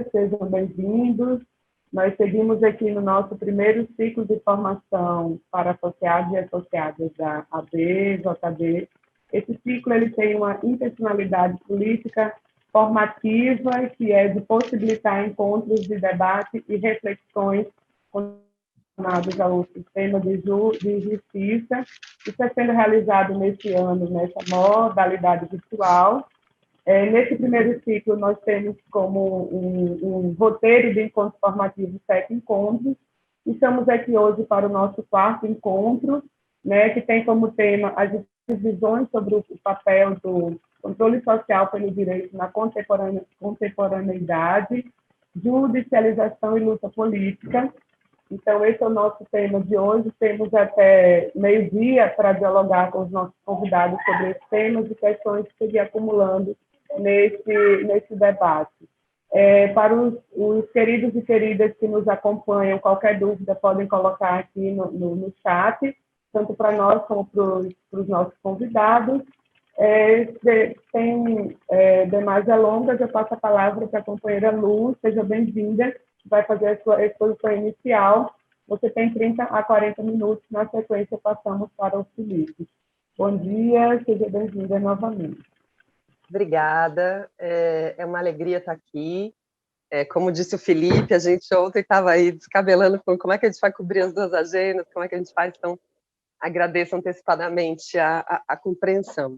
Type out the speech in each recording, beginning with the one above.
sejam bem-vindos. Nós seguimos aqui no nosso primeiro ciclo de formação para associados e associadas da AB, JB. Esse ciclo ele tem uma intencionalidade política formativa, que é de possibilitar encontros de debate e reflexões relacionados ao sistema de justiça. Isso está sendo realizado neste ano, nessa modalidade virtual. Nesse primeiro ciclo, nós temos como um roteiro de encontros formativos 7 encontros. Estamos aqui hoje para o nosso 4º encontro, né, que tem como tema as visões sobre o papel do controle social pelo direito na contemporaneidade, judicialização e luta política. Então, esse é o nosso tema de hoje. Temos até meio-dia para dialogar com os nossos convidados sobre esses temas e questões que se acumulando nesse debate. Para os queridos e queridas que nos acompanham, qualquer dúvida podem colocar aqui no chat, tanto para nós como para os nossos convidados. Sem demais delongas, eu passo a palavra para a companheira Lu, seja bem-vinda, vai fazer a sua exposição inicial. Você tem 30 a 40 minutos, na sequência passamos para o Felipe. Bom dia, seja bem-vinda novamente. Obrigada, é uma alegria estar aqui. Como disse o Felipe, a gente ontem estava aí descabelando como é que a gente vai cobrir as duas agendas, como é que a gente faz, então agradeço antecipadamente a compreensão.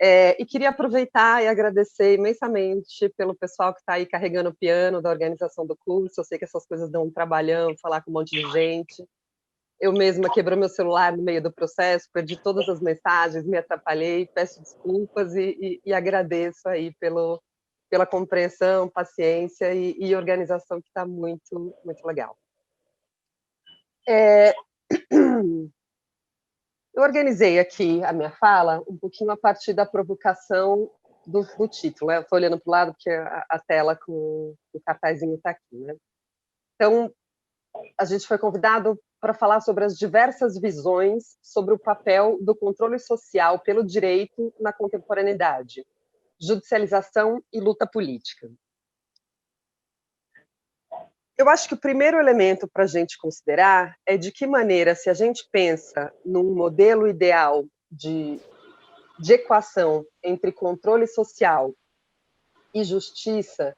E queria aproveitar e agradecer imensamente pelo pessoal que está aí carregando o piano da organização do curso. Eu sei que essas coisas dão um trabalhão, falar com um monte de gente. Eu mesma quebrei meu celular no meio do processo, perdi todas as mensagens, me atrapalhei, peço desculpas e agradeço aí pela compreensão, paciência e organização, que está muito, muito legal. Eu organizei aqui a minha fala um pouquinho a partir da provocação do título. Eu estou olhando para o lado porque a tela com o cartazinho está aqui, né? Então, a gente foi convidado para falar sobre as diversas visões sobre o papel do controle social pelo direito na contemporaneidade, judicialização e luta política. Eu acho que o primeiro elemento para a gente considerar é de que maneira, se a gente pensa num modelo ideal de equação entre controle social e justiça,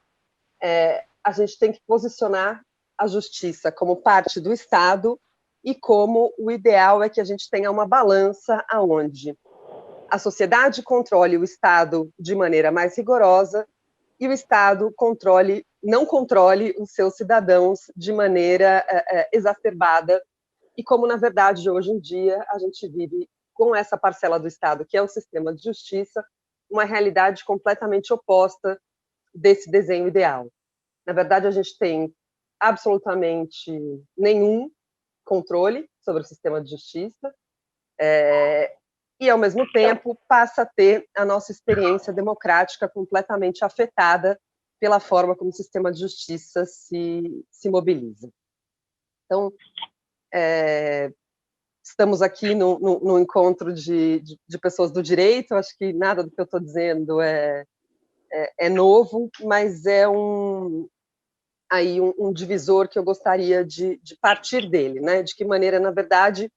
a gente tem que posicionar a justiça como parte do Estado e como o ideal é que a gente tenha uma balança aonde a sociedade controle o Estado de maneira mais rigorosa e o Estado não controle os seus cidadãos de maneira exacerbada, e como, na verdade, hoje em dia, a gente vive com essa parcela do Estado, que é o sistema de justiça, uma realidade completamente oposta desse desenho ideal. Na verdade, a gente tem absolutamente nenhum controle sobre o sistema de justiça, e, ao mesmo tempo, passa a ter a nossa experiência democrática completamente afetada pela forma como o sistema de justiça se mobiliza. Então, estamos aqui no encontro de pessoas do direito. Acho que nada do que eu estou dizendo é novo, mas é um divisor que eu gostaria de partir dele, né? De que maneira, na verdade,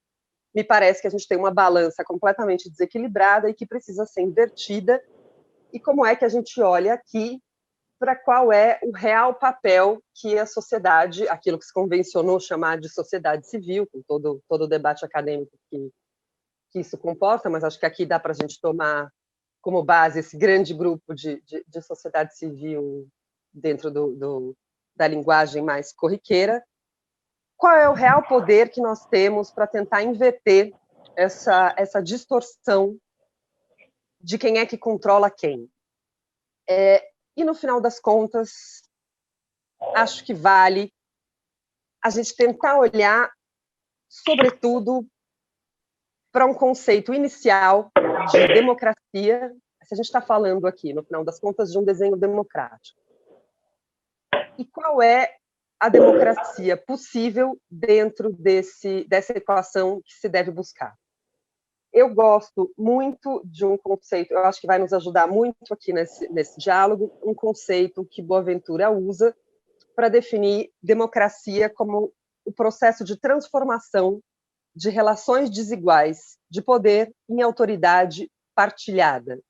me parece que a gente tem uma balança completamente desequilibrada e que precisa ser invertida, e como é que a gente olha aqui para qual é o real papel que a sociedade, aquilo que se convencionou chamar de sociedade civil, com todo o debate acadêmico que isso comporta, mas acho que aqui dá para a gente tomar como base esse grande grupo de sociedade civil dentro da linguagem mais corriqueira. Qual é o real poder que nós temos para tentar inverter essa distorção de quem é que controla quem? E, no final das contas, acho que vale a gente tentar olhar, sobretudo, para um conceito inicial de democracia, se a gente está falando aqui, no final das contas, de um desenho democrático. E qual é a democracia possível dentro dessa equação que se deve buscar? eu gosto muito de um conceito, eu acho que vai nos ajudar muito aqui nesse diálogo, um conceito que Boaventura usa para definir democracia como o processo de transformação de relações desiguais de poder em autoridade partilhada.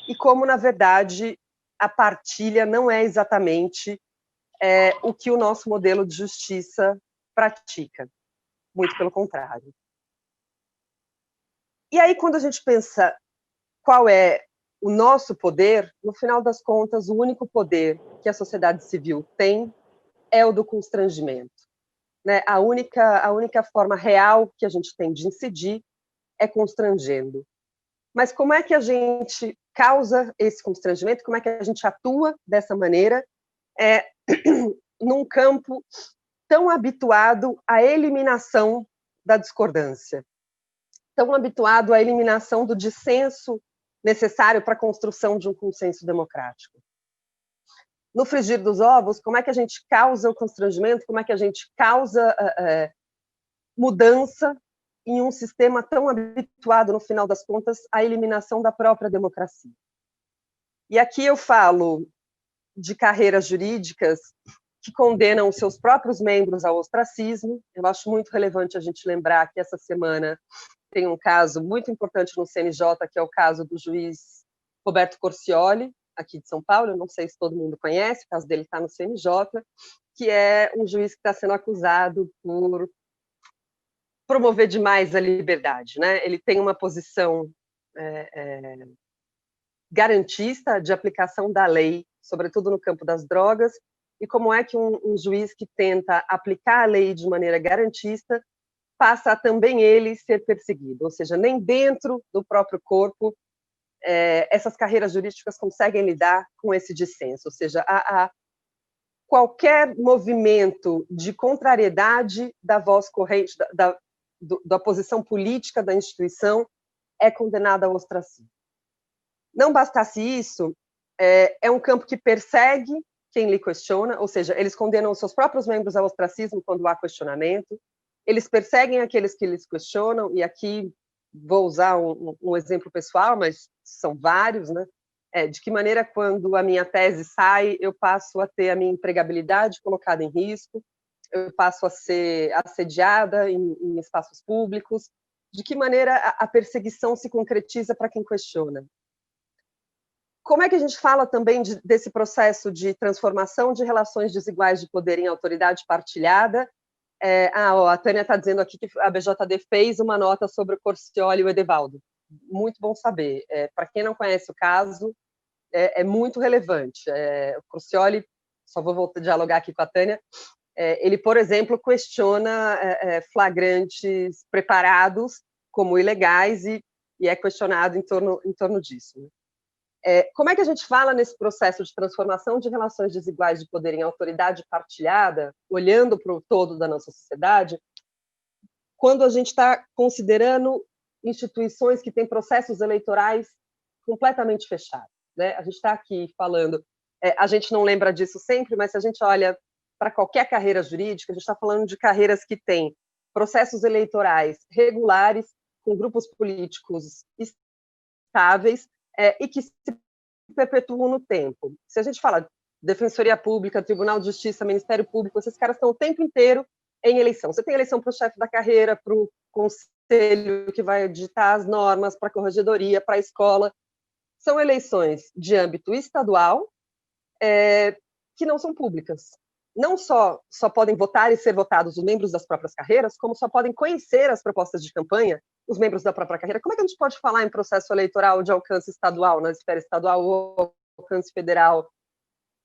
E como, na verdade, a partilha não é exatamente o que o nosso modelo de justiça pratica. Muito pelo contrário. E aí, quando a gente pensa qual é o nosso poder, no final das contas, o único poder que a sociedade civil tem é o do constrangimento. Né? A única forma real que a gente tem de incidir é constrangendo. Mas como é que a gente causa esse constrangimento? Como é que a gente atua dessa maneira num campo tão habituado à eliminação da discordância, tão habituado à eliminação do dissenso necessário para a construção de um consenso democrático? No frigir dos ovos, como é que a gente causa o constrangimento, como é que a gente causa mudança em um sistema tão habituado, no final das contas, à eliminação da própria democracia? E aqui eu falo de carreiras jurídicas que condenam os seus próprios membros ao ostracismo. Eu acho muito relevante a gente lembrar que essa semana tem um caso muito importante no CNJ, que é o caso do juiz Roberto Corcioli, aqui de São Paulo, eu não sei se todo mundo conhece, o caso dele está no CNJ, que é um juiz que está sendo acusado por promover demais a liberdade, né? Ele tem uma posição garantista de aplicação da lei, sobretudo no campo das drogas, e como é que um juiz que tenta aplicar a lei de maneira garantista passa a também ele ser perseguido, ou seja, nem dentro do próprio corpo essas carreiras jurídicas conseguem lidar com esse dissenso, ou seja, qualquer movimento de contrariedade da voz corrente, da posição política da instituição é condenada ao ostracismo. Não bastasse isso, é um campo que persegue quem lhe questiona, ou seja, eles condenam os seus próprios membros ao ostracismo quando há questionamento, eles perseguem aqueles que lhes questionam, e aqui vou usar um exemplo pessoal, mas são vários, né? De que maneira, quando a minha tese sai, eu passo a ter a minha empregabilidade colocada em risco, eu passo a ser assediada em espaços públicos, de que maneira a perseguição se concretiza para quem questiona. Como é que a gente fala também desse processo de transformação de relações desiguais de poder em autoridade partilhada? A Tânia está dizendo aqui que a BJD fez uma nota sobre o Corcioli e o Edevaldo. Muito bom saber. Para quem não conhece o caso, é muito relevante. O Corcioli, só vou dialogar aqui com a Tânia, ele, por exemplo, questiona flagrantes preparados como ilegais e é questionado em torno disso. Né? Como é que a gente fala nesse processo de transformação de relações desiguais de poder em autoridade partilhada, olhando para o todo da nossa sociedade, quando a gente está considerando instituições que têm processos eleitorais completamente fechados? Né? A gente está aqui falando, a gente não lembra disso sempre, mas se a gente olha para qualquer carreira jurídica, a gente está falando de carreiras que têm processos eleitorais regulares, com grupos políticos estáveis, e que se perpetuam no tempo. Se a gente fala Defensoria Pública, Tribunal de Justiça, Ministério Público, esses caras estão o tempo inteiro em eleição. Você tem eleição para o chefe da carreira, para o conselho que vai ditar as normas, para a corregedoria, para a escola. São eleições de âmbito estadual que não são públicas. Não só podem votar e ser votados os membros das próprias carreiras, como só podem conhecer as propostas de campanha os membros da própria carreira. Como é que a gente pode falar em processo eleitoral de alcance estadual, na esfera estadual, ou alcance federal,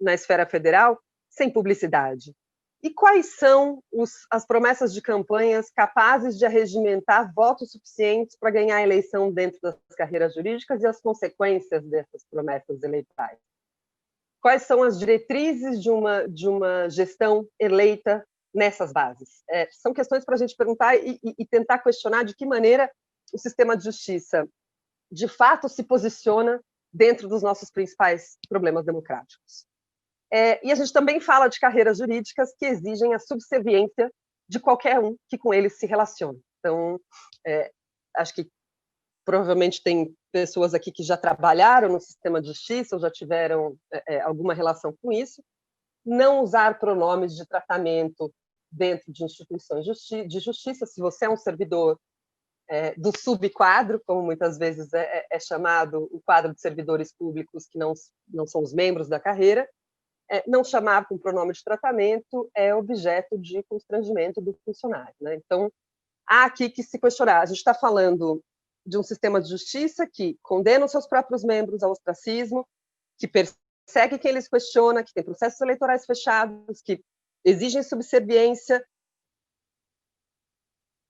na esfera federal, sem publicidade? E quais são as promessas de campanhas capazes de arregimentar votos suficientes para ganhar a eleição dentro das carreiras jurídicas e as consequências dessas promessas eleitorais? Quais são as diretrizes de uma gestão eleita nessas bases? São questões para a gente perguntar e tentar questionar de que maneira o sistema de justiça, de fato, se posiciona dentro dos nossos principais problemas democráticos. E a gente também fala de carreiras jurídicas que exigem a subserviência de qualquer um que com eles se relaciona. Então, acho que provavelmente tem pessoas aqui que já trabalharam no sistema de justiça ou já tiveram alguma relação com isso, não usar pronomes de tratamento dentro de instituições de justiça, se você é um servidor do subquadro, como muitas vezes é chamado o quadro de servidores públicos que não são os membros da carreira, não chamar com pronome de tratamento é objeto de constrangimento do funcionário, né? Então, há aqui que se questionar. A gente está falando de um sistema de justiça que condena os seus próprios membros ao ostracismo, que persegue quem eles questiona, que tem processos eleitorais fechados, que exigem subserviência.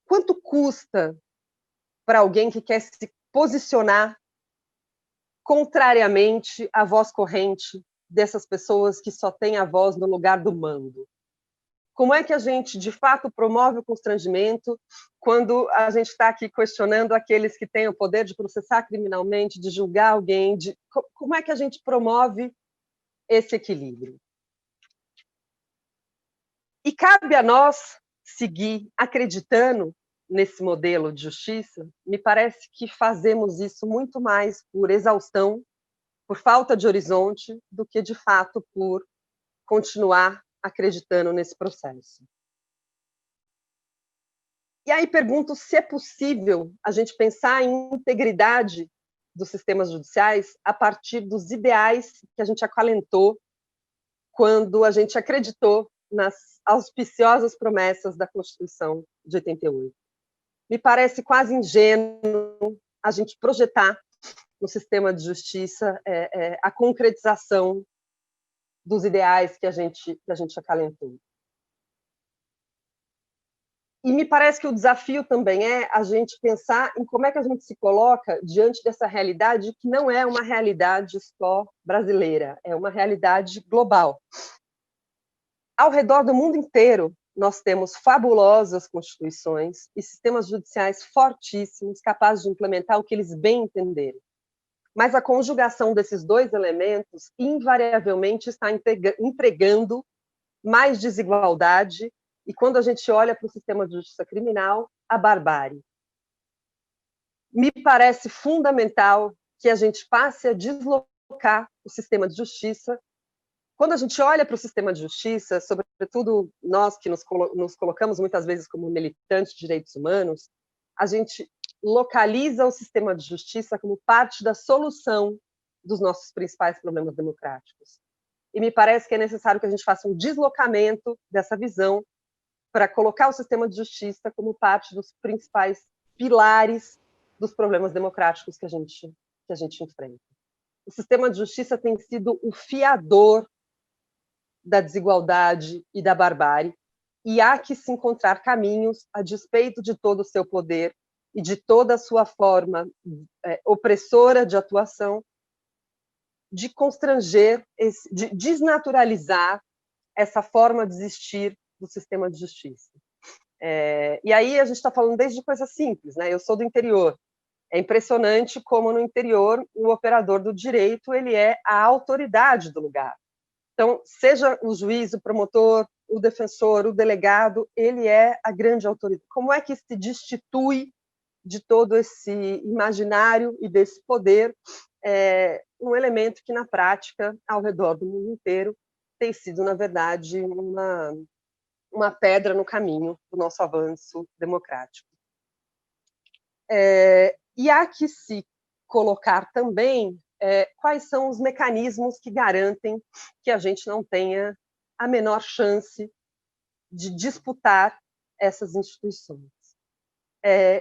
Quanto custa para alguém que quer se posicionar contrariamente à voz corrente dessas pessoas que só têm a voz no lugar do mando? Como é que a gente, de fato, promove o constrangimento quando a gente está aqui questionando aqueles que têm o poder de processar criminalmente, de julgar alguém? Como é que a gente promove esse equilíbrio? E cabe a nós seguir acreditando nesse modelo de justiça? Me parece que fazemos isso muito mais por exaustão, por falta de horizonte, do que, de fato, por continuar acreditando nesse processo. E aí pergunto se é possível a gente pensar em integridade dos sistemas judiciais a partir dos ideais que a gente acalentou quando a gente acreditou nas auspiciosas promessas da Constituição de 88. Me parece quase ingênuo a gente projetar no sistema de justiça a concretização dos ideais que a gente acalentou. E me parece que o desafio também é a gente pensar em como é que a gente se coloca diante dessa realidade que não é uma realidade só brasileira, é uma realidade global. Ao redor do mundo inteiro, nós temos fabulosas constituições e sistemas judiciais fortíssimos, capazes de implementar o que eles bem entenderem. Mas a conjugação desses dois elementos invariavelmente está empregando mais desigualdade e, quando a gente olha para o sistema de justiça criminal, a barbárie. Me parece fundamental que a gente passe a deslocar o sistema de justiça. Quando a gente olha para o sistema de justiça, sobretudo nós que nos colocamos muitas vezes como militantes de direitos humanos, a gente localiza o sistema de justiça como parte da solução dos nossos principais problemas democráticos. E me parece que é necessário que a gente faça um deslocamento dessa visão para colocar o sistema de justiça como parte dos principais pilares dos problemas democráticos que a gente enfrenta. O sistema de justiça tem sido o fiador da desigualdade e da barbárie, e há que se encontrar caminhos, a despeito de todo o seu poder e de toda a sua forma opressora de atuação, de constranger, de desnaturalizar essa forma de existir do sistema de justiça. E aí a gente está falando desde coisas simples, né? Eu sou do interior. É impressionante como no interior o operador do direito ele é a autoridade do lugar. Então, seja o juiz, o promotor, o defensor, o delegado, ele é a grande autoridade. Como é que se destitui de todo esse imaginário e desse poder um elemento que, na prática, ao redor do mundo inteiro, tem sido, na verdade, uma pedra no caminho do nosso avanço democrático. E há que se colocar também quais são os mecanismos que garantem que a gente não tenha a menor chance de disputar essas instituições.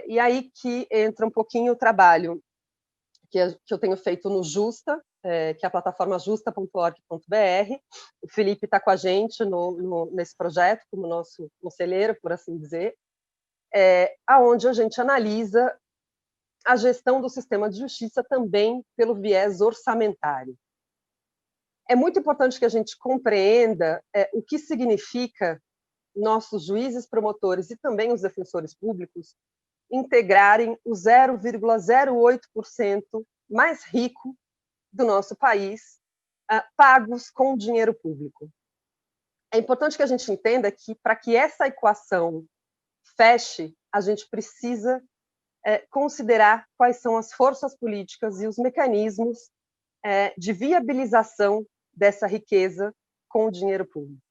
E aí que entra um pouquinho o trabalho que eu tenho feito no Justa, que é a plataforma justa.org.br. O Felipe está com a gente nesse projeto, como nosso conselheiro, por assim dizer, aonde a gente analisa a gestão do sistema de justiça também pelo viés orçamentário. É muito importante que a gente compreenda o que significa nossos juízes, promotores e também os defensores públicos integrarem o 0,08% mais rico do nosso país, pagos com dinheiro público. É importante que a gente entenda que, para que essa equação feche, a gente precisa considerar quais são as forças políticas e os mecanismos de viabilização dessa riqueza com o dinheiro público.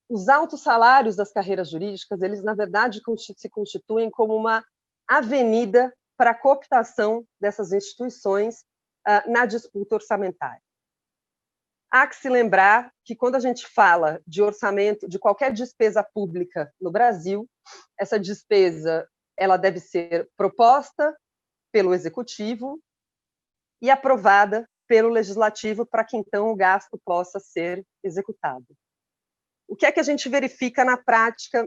Os altos salários das carreiras jurídicas, eles, na verdade, se constituem como uma avenida para a cooptação dessas instituições na disputa orçamentária. Há que se lembrar que, quando a gente fala de orçamento, de qualquer despesa pública no Brasil, essa despesa ela deve ser proposta pelo Executivo e aprovada pelo Legislativo para que, então, o gasto possa ser executado. O que é que a gente verifica na prática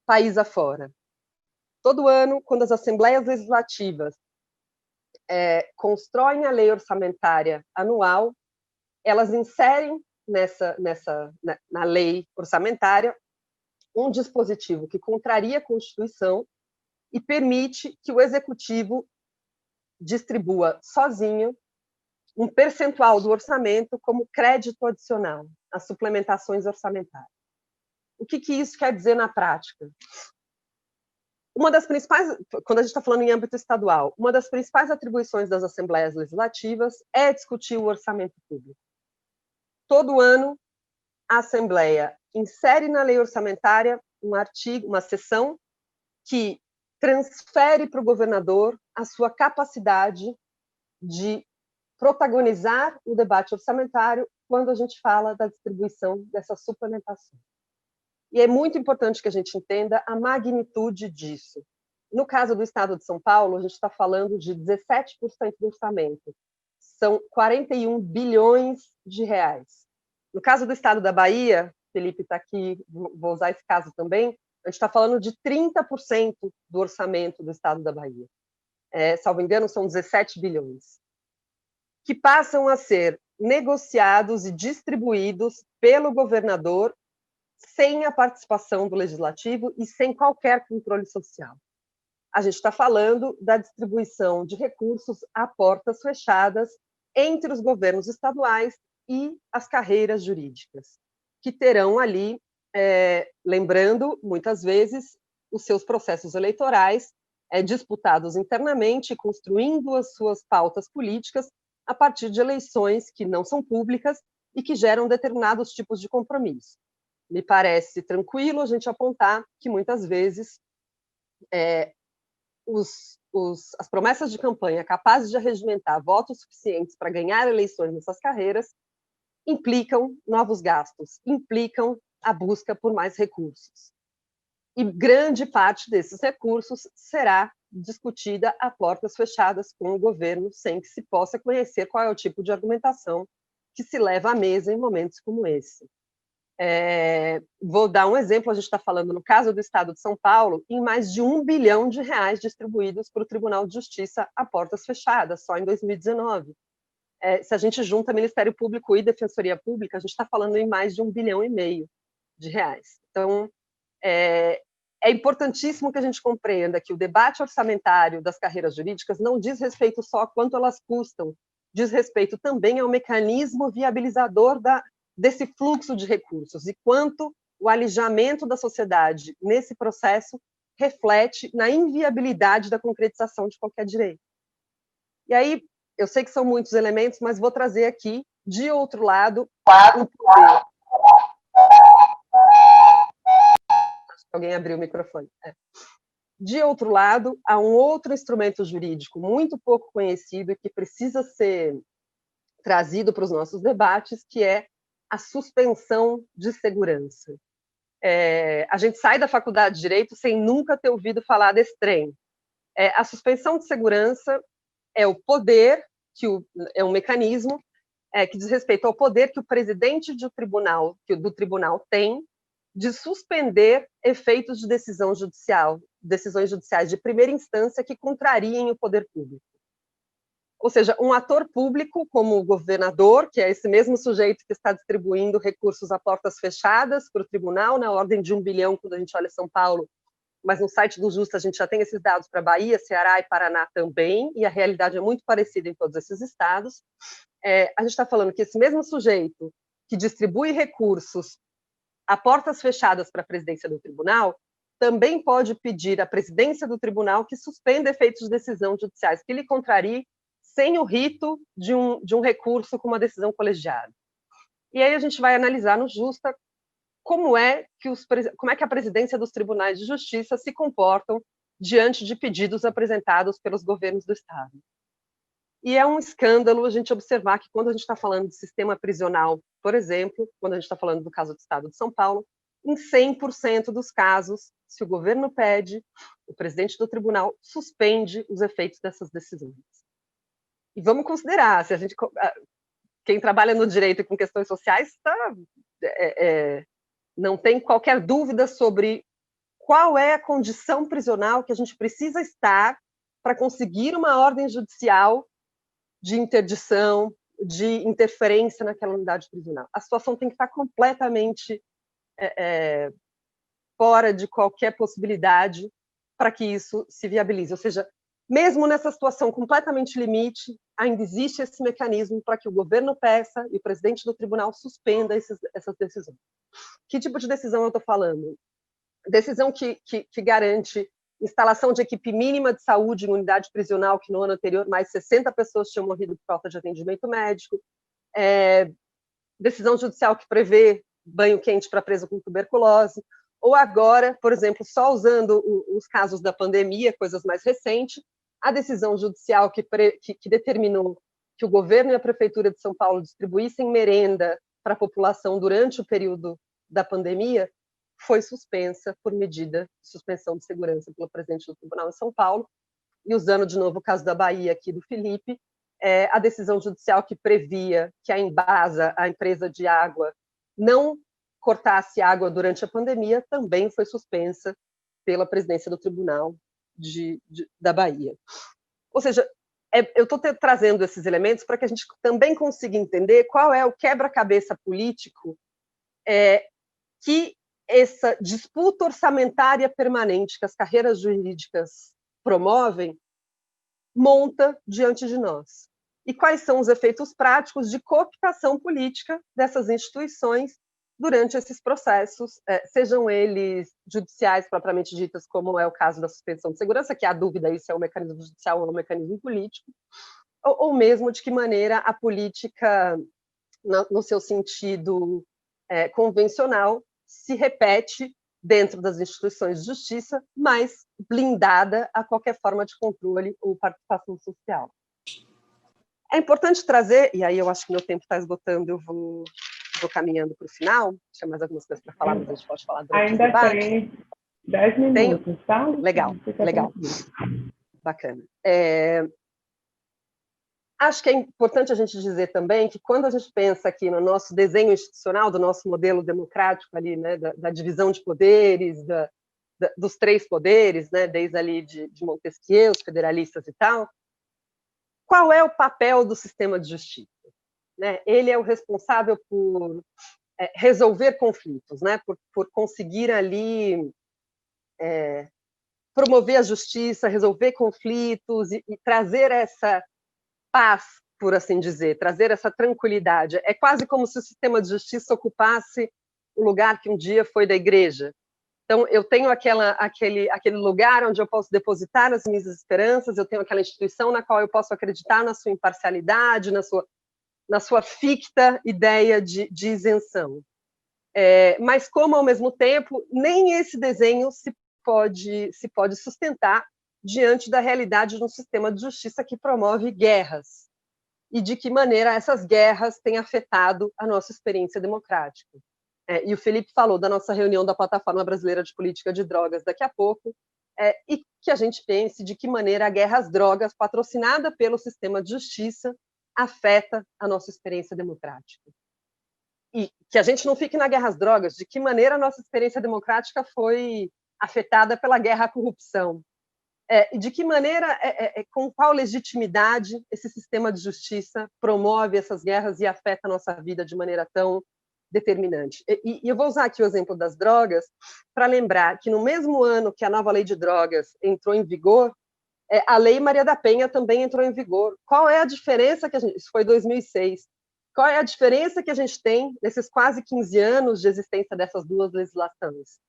país afora? Todo ano, quando as Assembleias Legislativas constroem a lei orçamentária anual, elas inserem na lei orçamentária um dispositivo que contraria a Constituição e permite que o Executivo distribua sozinho um percentual do orçamento como crédito adicional às suplementações orçamentárias. O que isso quer dizer na prática? Uma das principais, quando a gente está falando em âmbito estadual, uma das principais atribuições das Assembleias Legislativas é discutir o orçamento público. Todo ano, a Assembleia insere na lei orçamentária um artigo, uma seção que transfere para o governador a sua capacidade de protagonizar o debate orçamentário quando a gente fala da distribuição dessa suplementação. E é muito importante que a gente entenda a magnitude disso. No caso do Estado de São Paulo, a gente está falando de 17% do orçamento. São 41 bilhões de reais. No caso do Estado da Bahia, Felipe está aqui, vou usar esse caso também, a gente está falando de 30% do orçamento do Estado da Bahia. Salvo engano, são 17 bilhões. Que passam a ser negociados e distribuídos pelo governador sem a participação do Legislativo e sem qualquer controle social. A gente está falando da distribuição de recursos a portas fechadas entre os governos estaduais e as carreiras jurídicas, que terão ali, lembrando, muitas vezes, os seus processos eleitorais disputados internamente, construindo as suas pautas políticas a partir de eleições que não são públicas e que geram determinados tipos de compromisso. Me parece tranquilo a gente apontar que, muitas vezes, as promessas de campanha capazes de arregimentar votos suficientes para ganhar eleições nessas carreiras implicam novos gastos, implicam a busca por mais recursos. E grande parte desses recursos será discutida a portas fechadas com o governo, sem que se possa conhecer qual é o tipo de argumentação que se leva à mesa em momentos como esse. Vou dar um exemplo, a gente está falando, no caso do Estado de São Paulo, em mais de R$1 bilhão distribuídos para o Tribunal de Justiça a portas fechadas, só em 2019. Se a gente junta Ministério Público e Defensoria Pública, a gente está falando em mais de R$1,5 bilhão. Então, é importantíssimo que a gente compreenda que o debate orçamentário das carreiras jurídicas não diz respeito só a quanto elas custam, diz respeito também ao mecanismo viabilizador desse fluxo de recursos e quanto o alijamento da sociedade nesse processo reflete na inviabilidade da concretização de qualquer direito. E aí, eu sei que são muitos elementos, mas vou trazer aqui, de outro lado, o poder. Alguém abriu o microfone. De outro lado, há um outro instrumento jurídico muito pouco conhecido e que precisa ser trazido para os nossos debates, que é a suspensão de segurança. A gente sai da faculdade de Direito sem nunca ter ouvido falar desse trem. A suspensão de segurança é o poder, é um mecanismo que diz respeito ao poder que o presidente do tribunal tem de suspender efeitos de decisões judiciais de primeira instância que contrariem o poder público. Ou seja, um ator público, como o governador, que é esse mesmo sujeito que está distribuindo recursos a portas fechadas para o tribunal, na ordem de R$1 bilhão, quando a gente olha São Paulo, mas no site do Justa a gente já tem esses dados para Bahia, Ceará e Paraná também, e a realidade é muito parecida em todos esses estados. A gente está falando que esse mesmo sujeito que distribui recursos a portas fechadas para a presidência do tribunal também pode pedir à presidência do tribunal que suspenda efeitos de decisão judiciais, que lhe contrarie sem o rito de um recurso com uma decisão colegiada. E aí a gente vai analisar no Justa como é que a presidência dos tribunais de justiça se comportam diante de pedidos apresentados pelos governos do Estado. E é um escândalo a gente observar que quando a gente está falando de sistema prisional, por exemplo, quando a gente está falando do caso do Estado de São Paulo, em 100% dos casos, se o governo pede, o presidente do tribunal suspende os efeitos dessas decisões. E vamos considerar, se a gente, quem trabalha no direito e com questões sociais não tem qualquer dúvida sobre qual é a condição prisional que a gente precisa estar para conseguir uma ordem judicial de interdição, de interferência naquela unidade prisional. A situação tem que estar completamente fora de qualquer possibilidade para que isso se viabilize. Ou seja, mesmo nessa situação completamente limite, ainda existe esse mecanismo para que o governo peça e o presidente do tribunal suspenda essas decisões. Que tipo de decisão eu estou falando? Decisão que garante instalação de equipe mínima de saúde em unidade prisional, que no ano anterior mais 60 pessoas tinham morrido por falta de atendimento médico, decisão judicial que prevê banho quente para preso com tuberculose, ou agora, por exemplo, só usando os casos da pandemia, coisas mais recentes, a decisão judicial que determinou que o governo e a prefeitura de São Paulo distribuíssem merenda para a população durante o período da pandemia, foi suspensa por medida de suspensão de segurança pelo presidente do Tribunal de São Paulo. E usando de novo o caso da Bahia aqui do Felipe, a decisão judicial que previa que a Embasa, a empresa de água, não cortasse água durante a pandemia, também foi suspensa pela presidência do Tribunal da Bahia. Ou seja, eu estou trazendo esses elementos para que a gente também consiga entender qual é o quebra-cabeça político que essa disputa orçamentária permanente que as carreiras jurídicas promovem monta diante de nós. E quais são os efeitos práticos de cooptação política dessas instituições durante esses processos, sejam eles judiciais propriamente ditas, como é o caso da suspensão de segurança, que há dúvida aí se é um mecanismo judicial ou um mecanismo político, ou mesmo de que maneira a política, no seu sentido convencional, se repete dentro das instituições de justiça, mas blindada a qualquer forma de controle ou participação social. É importante trazer, e aí eu acho que meu tempo está esgotando, eu vou caminhando para o final, tinha mais algumas coisas para falar, mas a gente pode falar durante o debate. Ainda tem 10 minutos, tá? Legal, legal. Bacana. Acho que é importante a gente dizer também que quando a gente pensa aqui no nosso desenho institucional, do nosso modelo democrático ali, né, da divisão de poderes, dos três poderes, né, desde ali de Montesquieu, os federalistas e tal, qual é o papel do sistema de justiça? Né? Ele é o responsável por resolver conflitos, né? por conseguir ali promover a justiça, resolver conflitos e trazer essa paz, por assim dizer, trazer essa tranquilidade. É quase como se o sistema de justiça ocupasse o lugar que um dia foi da igreja. Então, eu tenho aquele lugar onde eu posso depositar as minhas esperanças, eu tenho aquela instituição na qual eu posso acreditar na sua imparcialidade, na sua ficta ideia de isenção. Mas como, ao mesmo tempo, nem esse desenho se pode sustentar diante da realidade de um sistema de justiça que promove guerras, e de que maneira essas guerras têm afetado a nossa experiência democrática. E o Felipe falou da nossa reunião da Plataforma Brasileira de Política de Drogas daqui a pouco, e que a gente pense de que maneira a guerra às drogas, patrocinada pelo sistema de justiça, afeta a nossa experiência democrática. E que a gente não fique na guerra às drogas, de que maneira a nossa experiência democrática foi afetada pela guerra à corrupção. E de que maneira, com qual legitimidade esse sistema de justiça promove essas guerras e afeta a nossa vida de maneira tão determinante. E eu vou usar aqui o exemplo das drogas para lembrar que no mesmo ano que a nova lei de drogas entrou em vigor, a lei Maria da Penha também entrou em vigor. Qual é a diferença que isso foi 2006. Qual é a diferença que a gente tem nesses quase 15 anos de existência dessas duas legislações?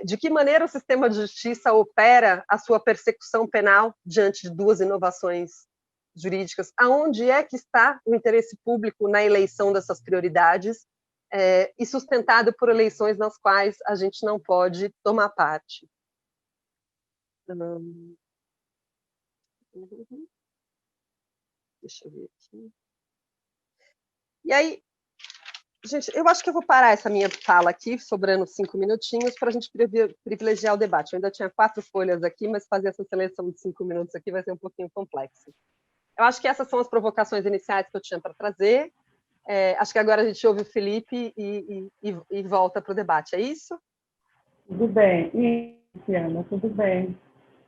de que maneira o sistema de justiça opera a sua persecução penal diante de duas inovações jurídicas? Aonde é que está o interesse público na eleição dessas prioridades e sustentado por eleições nas quais a gente não pode tomar parte? Deixa eu ver aqui. E aí, gente, eu acho que eu vou parar essa minha fala aqui, sobrando 5 minutinhos, para a gente privilegiar o debate. Eu ainda tinha 4 folhas aqui, mas fazer essa seleção de 5 minutos aqui vai ser um pouquinho complexo. Eu acho que essas são as provocações iniciais que eu tinha para trazer. Acho que agora a gente ouve o Felipe e volta para o debate. É isso? Tudo bem. E, Luciana, tudo bem.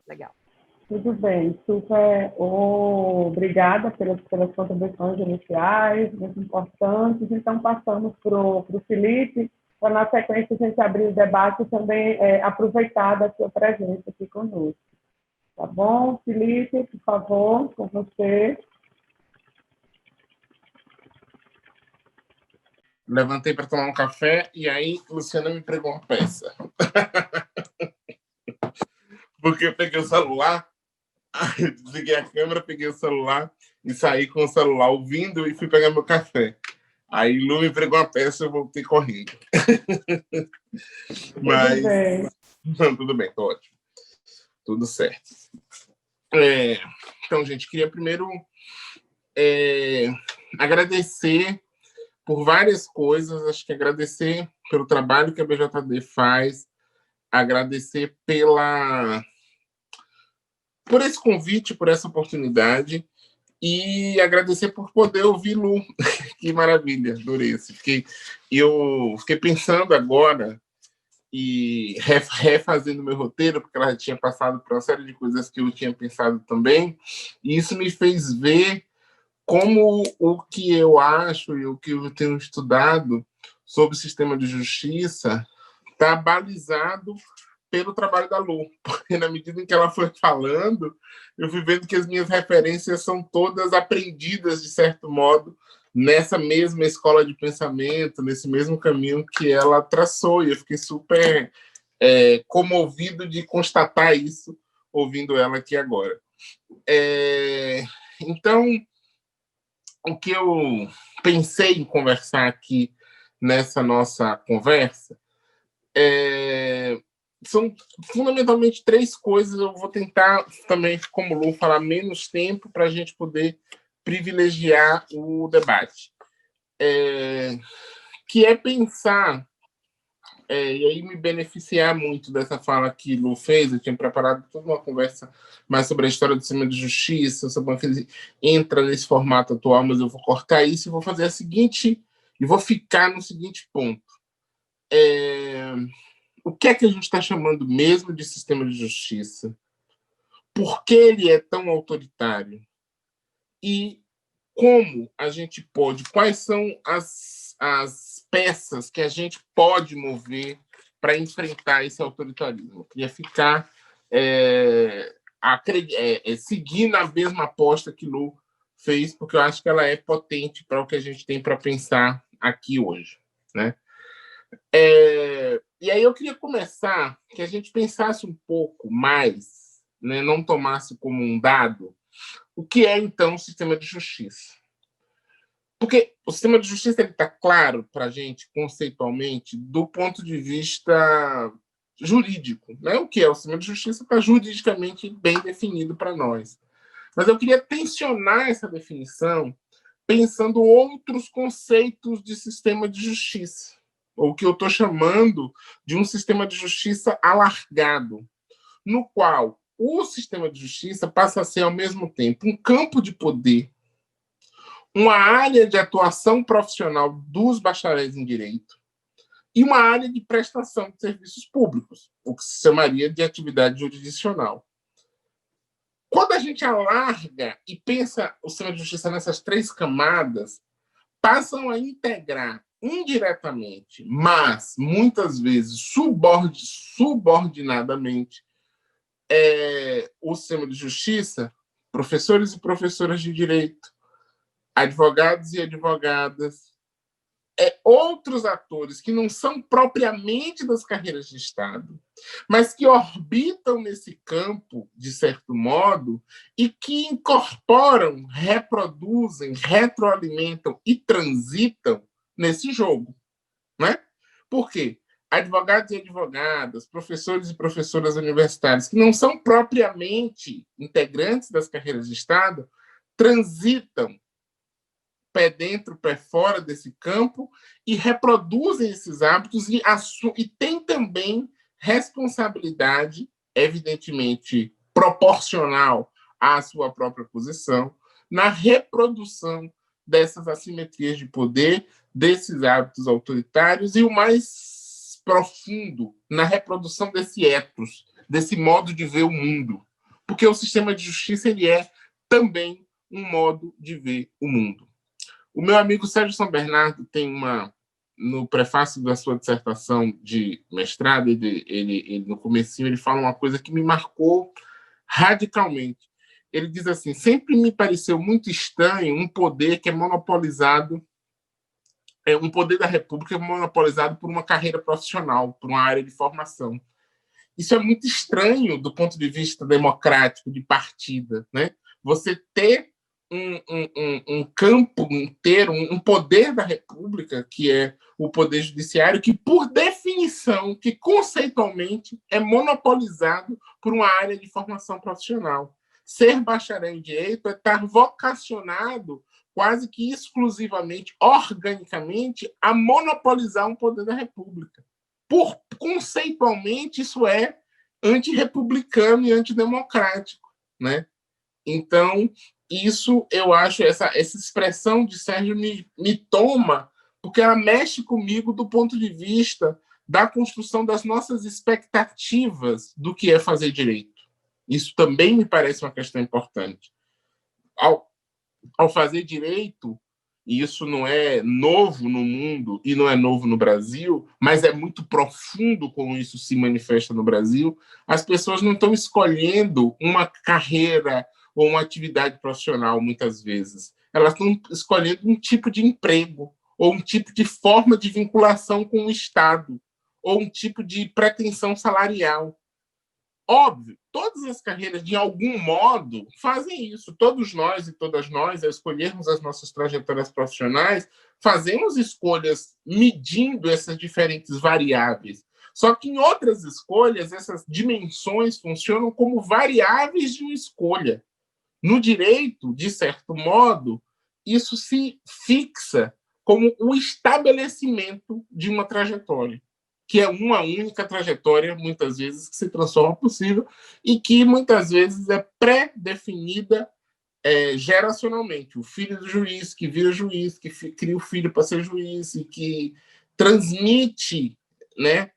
Legal. Tudo bem. Super obrigada pelas contribuições iniciais, muito importantes. Então, passamos para o Felipe, para, na sequência, a gente abrir o debate e também aproveitar da sua presença aqui conosco. Tá bom? Felipe, por favor, com você. Levantei para tomar um café e aí Luciana me pregou uma peça. Porque eu peguei o celular, aí desliguei a câmera, peguei o celular e saí com o celular ouvindo e fui pegar meu café. Aí Lu me pregou uma peça e eu voltei correndo. Mas Tudo bem. Não, tudo bem, tô ótimo. Tudo certo. Então, gente, queria primeiro agradecer por várias coisas. Acho que agradecer pelo trabalho que a BJD faz, agradecer por esse convite, por essa oportunidade e agradecer por poder ouvir Lu. Que maravilha, adorei isso. Eu fiquei pensando agora e refazendo meu roteiro, porque ela já tinha passado por uma série de coisas que eu tinha pensado também, e isso me fez ver como o que eu acho e o que eu tenho estudado sobre o sistema de justiça está balizado pelo trabalho da Lu, porque na medida em que ela foi falando, eu fui vendo que as minhas referências são todas aprendidas, de certo modo, nessa mesma escola de pensamento, nesse mesmo caminho que ela traçou, e eu fiquei super comovido de constatar isso, ouvindo ela aqui agora. Então, o que eu pensei em conversar aqui nessa nossa conversa são fundamentalmente 3 coisas. Eu vou tentar também, como Lu, falar menos tempo para a gente poder privilegiar o debate. Que é pensar, e aí me beneficiar muito dessa fala que Lu fez. Eu tinha preparado toda uma conversa mais sobre a história do sistema de justiça, sobre como ele entra nesse formato atual, mas eu vou cortar isso e vou fazer e vou ficar no seguinte ponto. O que é que a gente está chamando mesmo de sistema de justiça? Por que ele é tão autoritário? E como a gente pode, quais são as peças que a gente pode mover para enfrentar esse autoritarismo? Eu queria ficar seguir na mesma aposta que Lu fez, porque eu acho que ela é potente para o que a gente tem para pensar aqui hoje, né? E aí eu queria começar que a gente pensasse um pouco mais, né, não tomasse como um dado, o que é, então, o sistema de justiça. Porque o sistema de justiça está claro para a gente, conceitualmente, do ponto de vista jurídico. Né? O que é o sistema de justiça está juridicamente bem definido para nós. Mas eu queria tensionar essa definição pensando outros conceitos de sistema de justiça, ou o que eu estou chamando de um sistema de justiça alargado, no qual o sistema de justiça passa a ser, ao mesmo tempo, um campo de poder, uma área de atuação profissional dos bacharéis em direito e uma área de prestação de serviços públicos, o que se chamaria de atividade jurisdicional. Quando a gente alarga e pensa o sistema de justiça nessas 3 camadas, passam a integrar indiretamente, mas muitas vezes subordinadamente, o sistema de justiça, professores e professoras de direito, advogados e advogadas, outros atores que não são propriamente das carreiras de Estado, mas que orbitam nesse campo, de certo modo, e que incorporam, reproduzem, retroalimentam e transitam nesse jogo. Né? Por quê? Advogados e advogadas, professores e professoras universitários, que não são propriamente integrantes das carreiras de Estado, transitam pé dentro, pé fora desse campo e reproduzem esses hábitos e têm também responsabilidade, evidentemente proporcional à sua própria posição, na reprodução dessas assimetrias de poder, desses hábitos autoritários e o mais profundo, na reprodução desse ethos, desse modo de ver o mundo. Porque o sistema de justiça ele é também um modo de ver o mundo. O meu amigo Sérgio São Bernardo tem no prefácio da sua dissertação de mestrado, ele no comecinho, ele fala uma coisa que me marcou radicalmente. Ele diz assim, sempre me pareceu muito estranho um poder que é monopolizado, um poder da República monopolizado por uma carreira profissional, por uma área de formação. Isso é muito estranho do ponto de vista democrático, de partida, né? Você ter um campo inteiro, um poder da República, que é o poder judiciário, que, por definição, que conceitualmente é monopolizado por uma área de formação profissional. Ser bacharel em direito é estar vocacionado quase que exclusivamente, organicamente, a monopolizar um poder da República. Conceitualmente, isso é antirrepublicano e antidemocrático, né? Então, isso, eu acho, essa expressão de Sérgio me toma, porque ela mexe comigo do ponto de vista da construção das nossas expectativas do que é fazer direito. Isso também me parece uma questão importante. Ao fazer direito, e isso não é novo no mundo e não é novo no Brasil, mas é muito profundo como isso se manifesta no Brasil, as pessoas não estão escolhendo uma carreira ou uma atividade profissional, muitas vezes. Elas estão escolhendo um tipo de emprego, ou um tipo de forma de vinculação com o Estado, ou um tipo de pretensão salarial. Óbvio, todas as carreiras, de algum modo, fazem isso. Todos nós e todas nós, ao escolhermos as nossas trajetórias profissionais, fazemos escolhas medindo essas diferentes variáveis. Só que em outras escolhas, essas dimensões funcionam como variáveis de uma escolha. No direito, de certo modo, isso se fixa como o estabelecimento de uma trajetória, que é uma única trajetória, muitas vezes, que se transforma possível e que, muitas vezes, é pré-definida geracionalmente. O filho do juiz, que vira juiz, que cria o filho para ser juiz e que transmite, né,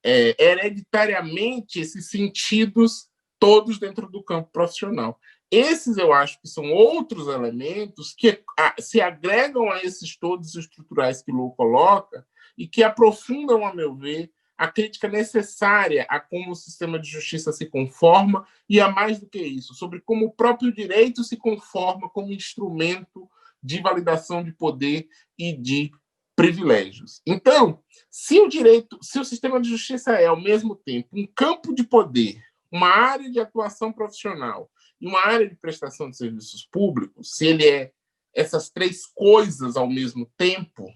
hereditariamente esses sentidos todos dentro do campo profissional. Esses, eu acho que são outros elementos que se agregam a esses todos estruturais que Lou coloca e que aprofundam, a meu ver, a crítica necessária a como o sistema de justiça se conforma e, a mais do que isso, sobre como o próprio direito se conforma como instrumento de validação de poder e de privilégios. Então, se o sistema de justiça é, ao mesmo tempo, um campo de poder, uma área de atuação profissional e uma área de prestação de serviços públicos, se ele é essas três coisas ao mesmo tempo,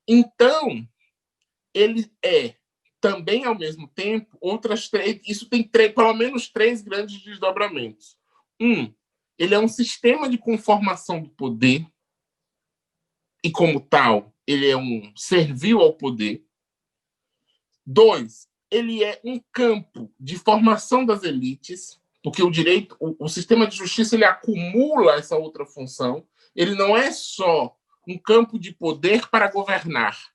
então ele é também, ao mesmo tempo, outras três. Isso tem pelo menos três grandes desdobramentos. Ele é um sistema de conformação do poder e, como tal, ele é um servil ao poder. 2, ele é um campo de formação das elites, porque o direito, o sistema de justiça, ele acumula essa outra função. Ele não é só um campo de poder para governar.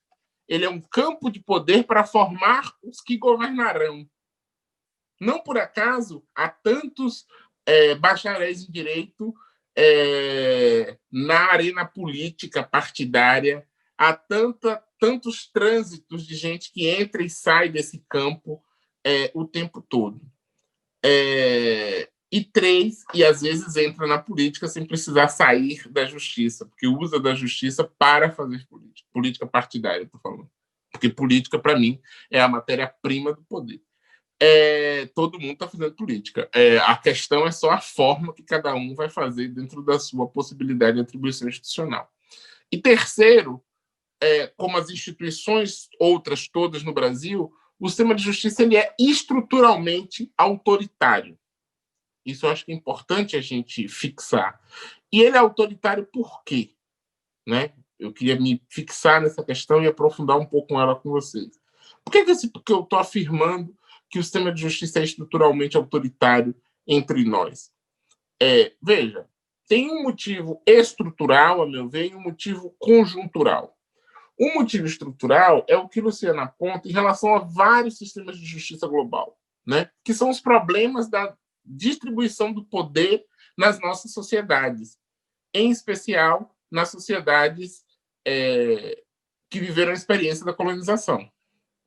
Ele é um campo de poder para formar os que governarão. Não por acaso há tantos bacharéis em direito na arena política partidária, há tantos trânsitos de gente que entra e sai desse campo o tempo todo. E 3, e às vezes entra na política sem precisar sair da justiça, porque usa da justiça para fazer política. Política partidária, estou falando. Porque política, para mim, é a matéria-prima do poder. Todo mundo está fazendo política. A questão é só a forma que cada um vai fazer dentro da sua possibilidade de atribuição institucional. E terceiro, como as instituições outras todas no Brasil, o sistema de justiça ele é estruturalmente autoritário. Isso eu acho que é importante a gente fixar. E ele é autoritário por quê? Né? Eu queria me fixar nessa questão e aprofundar um pouco ela com vocês. Por que eu estou afirmando que o sistema de justiça é estruturalmente autoritário entre nós? Veja, tem um motivo estrutural, a meu ver, e um motivo conjuntural. O motivo estrutural é o que Luciana aponta em relação a vários sistemas de justiça global, né? Que são os problemas da distribuição do poder nas nossas sociedades, em especial nas sociedades que viveram a experiência da colonização.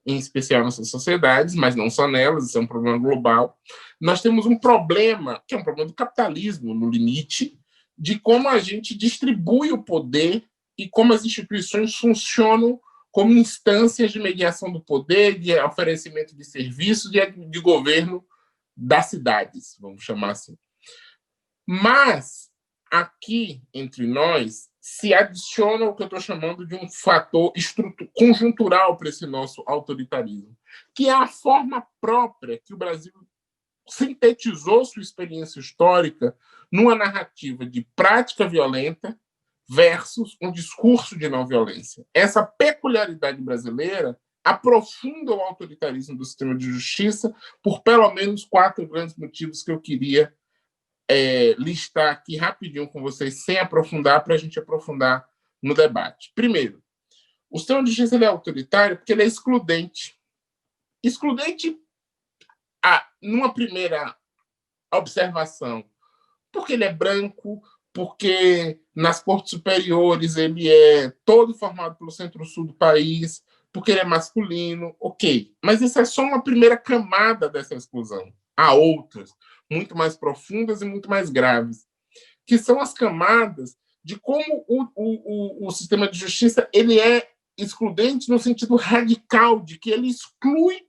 Em especial nessas sociedades, mas não só nelas, isso é um problema global. Nós temos um problema, que é um problema do capitalismo, no limite, de como a gente distribui o poder e como as instituições funcionam como instâncias de mediação do poder, de oferecimento de serviços, de governo das cidades, vamos chamar assim. Mas, aqui, entre nós, se adiciona o que eu estou chamando de um fator conjuntural para esse nosso autoritarismo, que é a forma própria que o Brasil sintetizou sua experiência histórica numa narrativa de prática violenta versus um discurso de não violência. Essa peculiaridade brasileira aprofunda o autoritarismo do sistema de justiça por pelo menos 4 grandes motivos que eu queria listar aqui rapidinho com vocês, sem aprofundar, para a gente aprofundar no debate. Primeiro, o sistema de justiça é autoritário porque ele é excludente. Excludente, numa primeira observação, porque ele é branco, porque nas cortes superiores ele é todo formado pelo centro-sul do país, porque ele é masculino, ok. Mas isso é só uma primeira camada dessa exclusão. Há outras, muito mais profundas e muito mais graves, que são as camadas de como o sistema de justiça ele é excludente no sentido radical, de que ele exclui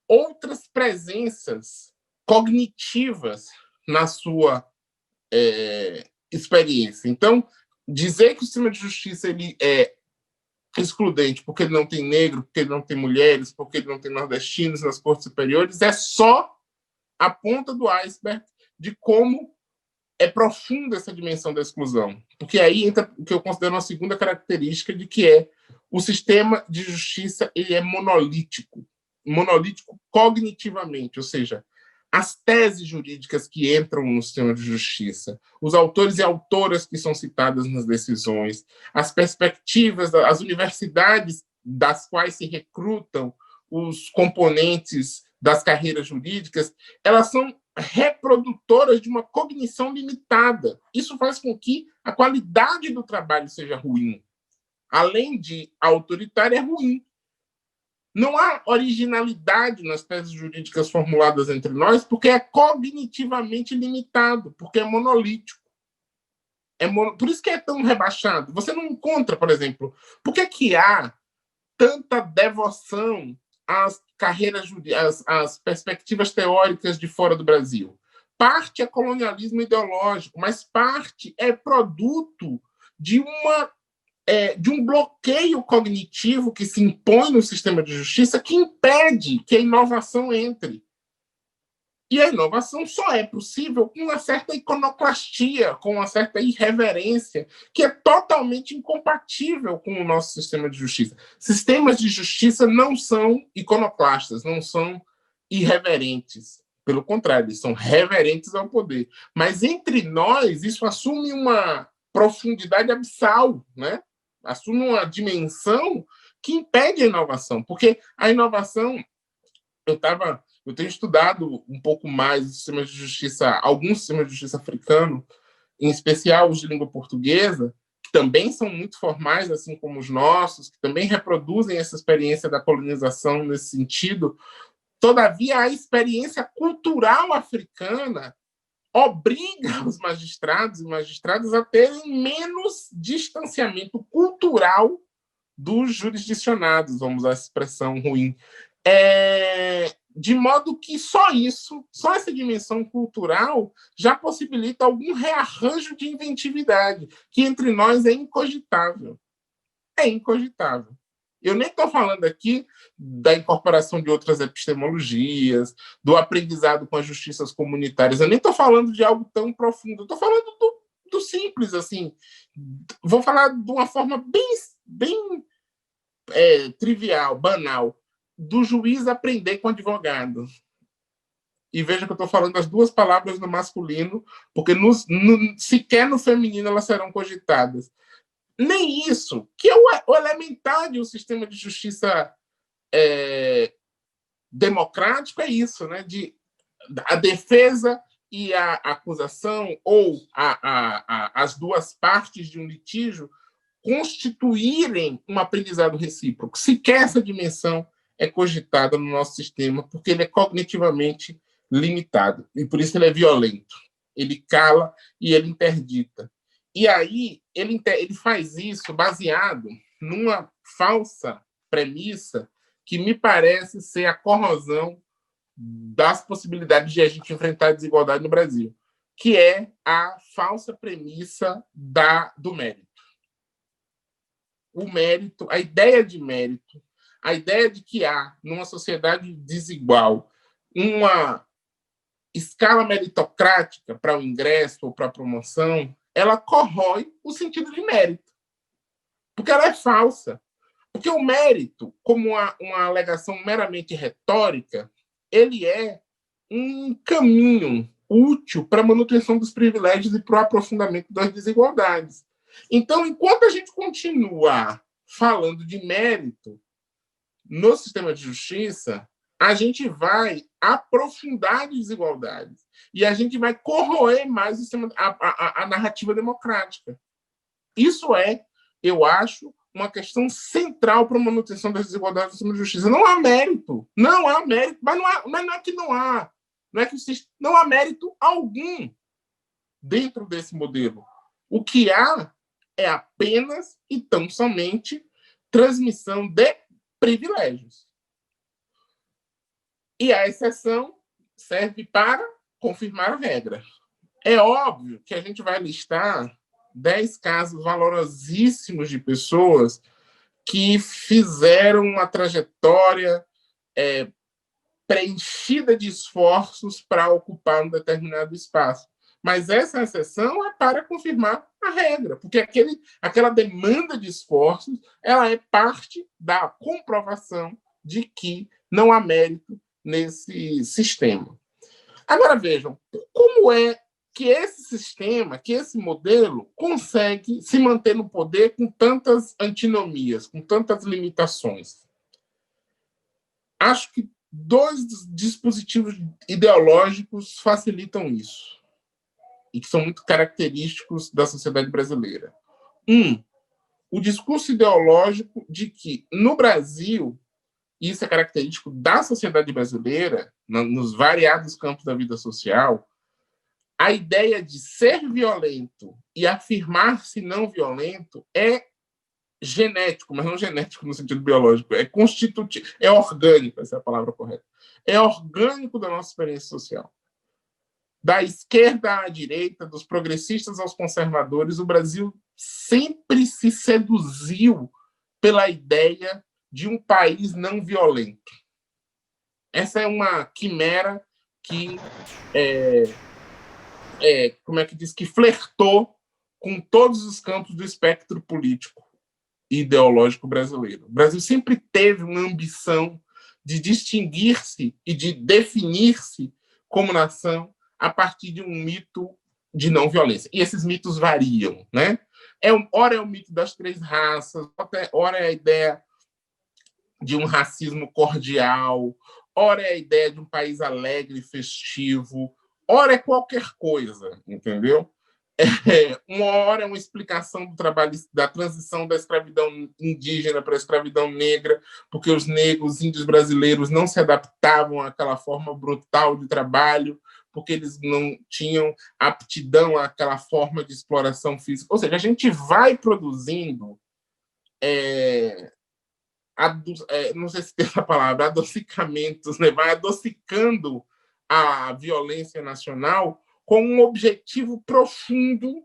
outras presenças cognitivas na sua experiência. Então, dizer que o sistema de justiça ele é excludente porque ele não tem negro, porque ele não tem mulheres, porque ele não tem nordestinos nas cortes superiores, é só a ponta do iceberg de como é profunda essa dimensão da exclusão. Porque aí entra o que eu considero uma segunda característica de que o sistema de justiça ele é monolítico cognitivamente, ou seja, as teses jurídicas que entram no sistema de justiça, os autores e autoras que são citadas nas decisões, as perspectivas, as universidades das quais se recrutam os componentes das carreiras jurídicas, elas são reprodutoras de uma cognição limitada. Isso faz com que a qualidade do trabalho seja ruim. Além de autoritária, é ruim. Não há originalidade nas teses jurídicas formuladas entre nós, porque é cognitivamente limitado, porque é monolítico. Por isso que é tão rebaixado. Você não encontra, por exemplo, por que há tanta devoção às carreiras jurídicas, às perspectivas teóricas de fora do Brasil? Parte é colonialismo ideológico, mas parte é produto de um bloqueio cognitivo que se impõe no sistema de justiça que impede que a inovação entre. E a inovação só é possível com uma certa iconoclastia, com uma certa irreverência, que é totalmente incompatível com o nosso sistema de justiça. Sistemas de justiça não são iconoclastas, não são irreverentes. Pelo contrário, eles são reverentes ao poder. Mas entre nós, isso assume uma profundidade abissal, né? Assume uma dimensão que impede a inovação. Porque a inovação... Eu tenho estudado um pouco mais os sistemas de justiça, alguns sistemas de justiça africanos, em especial os de língua portuguesa, que também são muito formais, assim como os nossos, que também reproduzem essa experiência da colonização nesse sentido. Todavia, a experiência cultural africana obriga os magistrados e magistradas a terem menos distanciamento cultural dos jurisdicionados, vamos usar essa expressão ruim. De modo que só isso, só essa dimensão cultural, já possibilita algum rearranjo de inventividade, que entre nós é incogitável. É incogitável. Eu nem estou falando aqui da incorporação de outras epistemologias, do aprendizado com as justiças comunitárias, eu nem estou falando de algo tão profundo, estou falando do simples, assim. Vou falar de uma forma bem trivial, banal, do juiz aprender com o advogado. E veja que eu estou falando as duas palavras no masculino, porque sequer no feminino elas serão cogitadas. Nem isso, que é o elementar de um sistema de justiça democrático, é isso, né? A defesa e a acusação, ou as duas partes de um litígio, constituírem um aprendizado recíproco. Sequer essa dimensão é cogitada no nosso sistema, porque ele é cognitivamente limitado, e por isso ele é violento. Ele cala e ele interdita. E aí ele faz isso baseado numa falsa premissa que me parece ser a corrosão das possibilidades de a gente enfrentar a desigualdade no Brasil, que é a falsa premissa do mérito. O mérito, a ideia de mérito, a ideia de que há, numa sociedade desigual, uma escala meritocrática para o ingresso ou para a promoção, ela corrói o sentido de mérito. Porque ela é falsa. Porque o mérito, como uma alegação meramente retórica, ele é um caminho útil para a manutenção dos privilégios e para o aprofundamento das desigualdades. Então, enquanto a gente continua falando de mérito no sistema de justiça, a gente vai aprofundar desigualdades e a gente vai corroer mais a narrativa democrática. Isso eu acho, uma questão central para a manutenção das desigualdades no sistema de justiça. Não há mérito, mas não é que não há. Não há mérito algum dentro desse modelo. O que há é apenas e tão somente transmissão de privilégios. E a exceção serve para confirmar a regra. É óbvio que a gente vai listar 10 casos valorosíssimos de pessoas que fizeram uma trajetória preenchida de esforços para ocupar um determinado espaço. Mas essa exceção é para confirmar a regra, porque aquela demanda de esforços ela é parte da comprovação de que não há mérito nesse sistema. Agora, vejam, como é que esse sistema, que esse modelo consegue se manter no poder com tantas antinomias, com tantas limitações? Acho que 2 dispositivos ideológicos facilitam isso, e que são muito característicos da sociedade brasileira. O discurso ideológico de que, no Brasil, isso é característico da sociedade brasileira, nos variados campos da vida social, a ideia de ser violento e afirmar-se não violento é genético, mas não genético no sentido biológico, é constitutivo, é orgânico, essa é a palavra correta. É orgânico da nossa experiência social. Da esquerda à direita, dos progressistas aos conservadores, o Brasil sempre se seduziu pela ideia de um país não violento. Essa é uma quimera que como é que diz, que flertou com todos os campos do espectro político e ideológico brasileiro. O Brasil sempre teve uma ambição de distinguir-se e de definir-se como nação a partir de um mito de não violência. E esses mitos variam, né? Ora é o mito das 3 raças, ora é a ideia de um racismo cordial, ora é a ideia de um país alegre e festivo, ora é qualquer coisa, entendeu? Uma hora é uma explicação do trabalho, da transição da escravidão indígena para a escravidão negra, porque os negros, os índios brasileiros não se adaptavam àquela forma brutal de trabalho, porque eles não tinham aptidão àquela forma de exploração física. Ou seja, a gente vai produzindo, não sei se tem essa palavra, adocicamentos, né? Vai adocicando a violência nacional com um objetivo profundo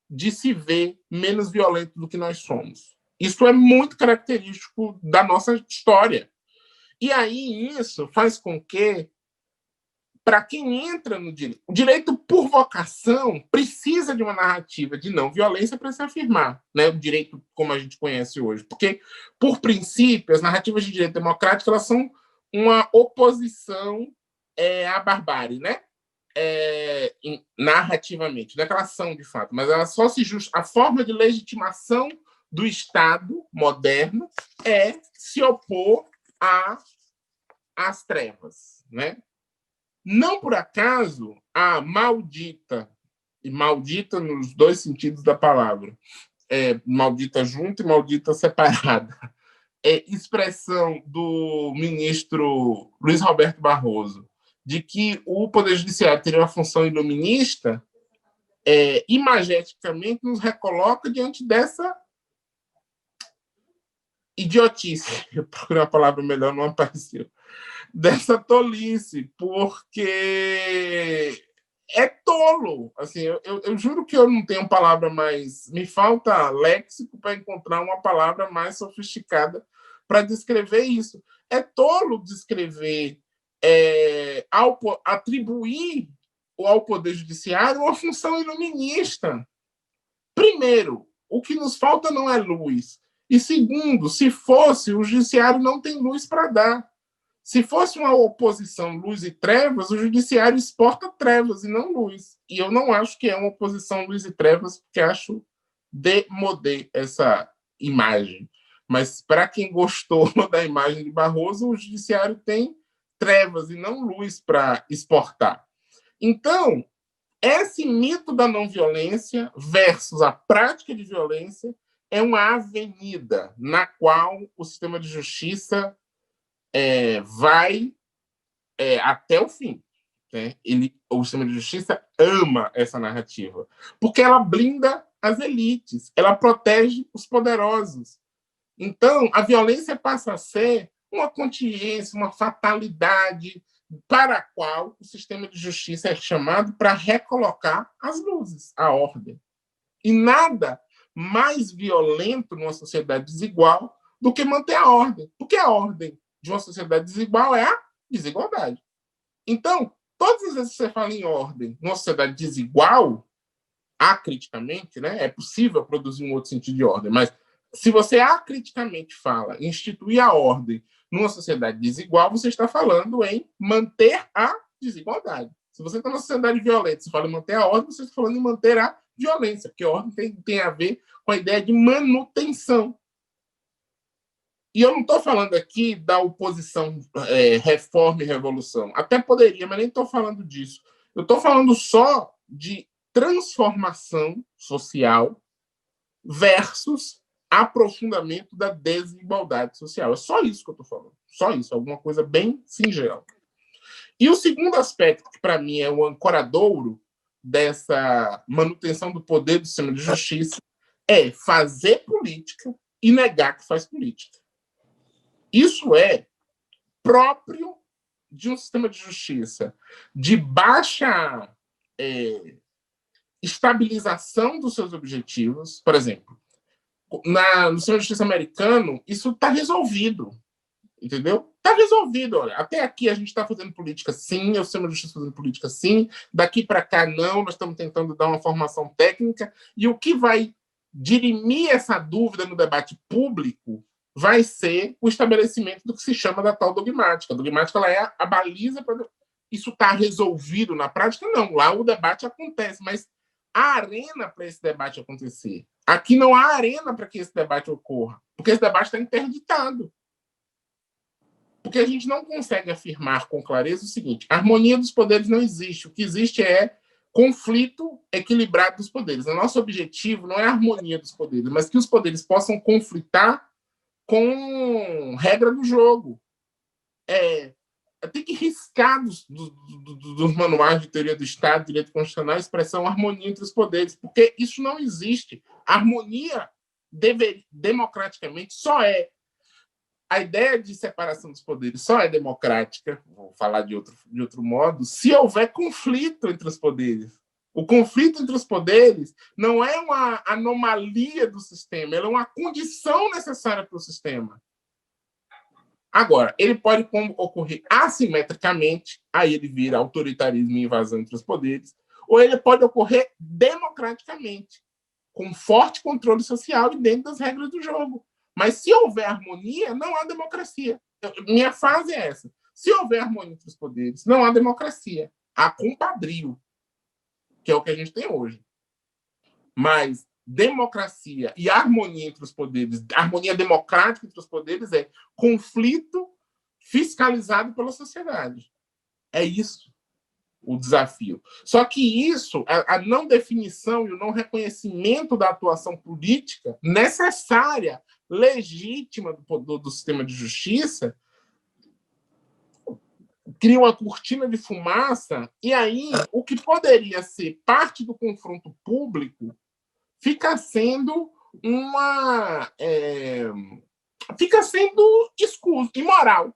de se ver menos violento do que nós somos. Isso é muito característico da nossa história. E aí isso faz com que, para quem entra no direito, o direito por vocação precisa de uma narrativa de não violência para se afirmar, né? O direito como a gente conhece hoje. Porque, por princípio, as narrativas de direito democrático elas são uma oposição à barbárie, né? Narrativamente, não é que elas são de fato, mas elas só se a forma de legitimação do Estado moderno é se opor às trevas, né? Não por acaso a maldita, e maldita nos dois sentidos da palavra, maldita junto e maldita separada, expressão do ministro Luiz Roberto Barroso, de que o Poder Judiciário teria uma função iluminista, imageticamente nos recoloca diante dessa idiotice. Eu procurei uma palavra melhor, não apareceu. Dessa tolice, porque é tolo. Assim, eu juro que eu não tenho palavra mais... Me falta léxico para encontrar uma palavra mais sofisticada para descrever isso. É tolo descrever, atribuir ao Poder Judiciário uma função iluminista. Primeiro, o que nos falta não é luz. E segundo, se fosse, o Judiciário não tem luz para dar. Se fosse uma oposição luz e trevas, o Judiciário exporta trevas e não luz. E eu não acho que é uma oposição luz e trevas, porque acho démodé essa imagem. Mas, para quem gostou da imagem de Barroso, o Judiciário tem trevas e não luz para exportar. Então, esse mito da não violência versus a prática de violência é uma avenida na qual o sistema de justiça vai até o fim. Né? O sistema de justiça ama essa narrativa, porque ela blinda as elites, ela protege os poderosos. Então, a violência passa a ser uma contingência, uma fatalidade para a qual o sistema de justiça é chamado para recolocar as luzes, a ordem. E nada mais violento numa sociedade desigual do que manter a ordem, porque a ordem de uma sociedade desigual é a desigualdade. Então, todas as vezes que você fala em ordem numa sociedade desigual, acriticamente, né, é possível produzir um outro sentido de ordem, mas se você acriticamente fala em instituir a ordem numa sociedade desigual, você está falando em manter a desigualdade. Se você está numa sociedade violenta, você fala em manter a ordem, você está falando em manter a violência, porque a ordem tem a ver com a ideia de manutenção. E eu não estou falando aqui da oposição reforma e revolução. Até poderia, mas nem estou falando disso. Eu estou falando só de transformação social versus aprofundamento da desigualdade social. É só isso que eu estou falando. Só isso, alguma coisa bem singela. E o segundo aspecto, que para mim é o ancoradouro dessa manutenção do poder do sistema de justiça, é fazer política e negar que faz política. Isso é próprio de um sistema de justiça de baixa estabilização dos seus objetivos. Por exemplo, no sistema de justiça americano, isso está resolvido. Entendeu? Está resolvido. Olha. Até aqui a gente está fazendo política sim, o sistema de justiça fazendo política sim, daqui para cá não, nós estamos tentando dar uma formação técnica, e o que vai dirimir essa dúvida no debate público vai ser o estabelecimento do que se chama da tal dogmática. A dogmática ela é a baliza para... Isso está resolvido na prática? Não. Lá o debate acontece, mas há arena para esse debate acontecer. Aqui não há arena para que esse debate ocorra, porque esse debate está interditado. Porque a gente não consegue afirmar com clareza o seguinte: a harmonia dos poderes não existe. O que existe é conflito equilibrado dos poderes. O nosso objetivo não é a harmonia dos poderes, mas que os poderes possam conflitar com regra do jogo. Tem que riscar dos manuais de teoria do Estado, direito constitucional, a expressão harmonia entre os poderes, porque isso não existe. A harmonia, democraticamente, só é. A ideia de separação dos poderes só é democrática, vou falar de outro modo, se houver conflito entre os poderes. O conflito entre os poderes não é uma anomalia do sistema, ele é uma condição necessária para o sistema. Agora, ele pode ocorrer assimetricamente, aí ele vira autoritarismo e invasão entre os poderes, ou ele pode ocorrer democraticamente, com forte controle social e dentro das regras do jogo. Mas se houver harmonia, não há democracia. Minha fase é essa. Se houver harmonia entre os poderes, não há democracia. Há compadrio, que é o que a gente tem hoje. Mas democracia e harmonia entre os poderes, harmonia democrática entre os poderes é conflito fiscalizado pela sociedade. É isso o desafio. Só que isso, a não definição e o não reconhecimento da atuação política necessária, legítima do sistema de justiça, cria uma cortina de fumaça, e aí o que poderia ser parte do confronto público fica sendo escuso, imoral.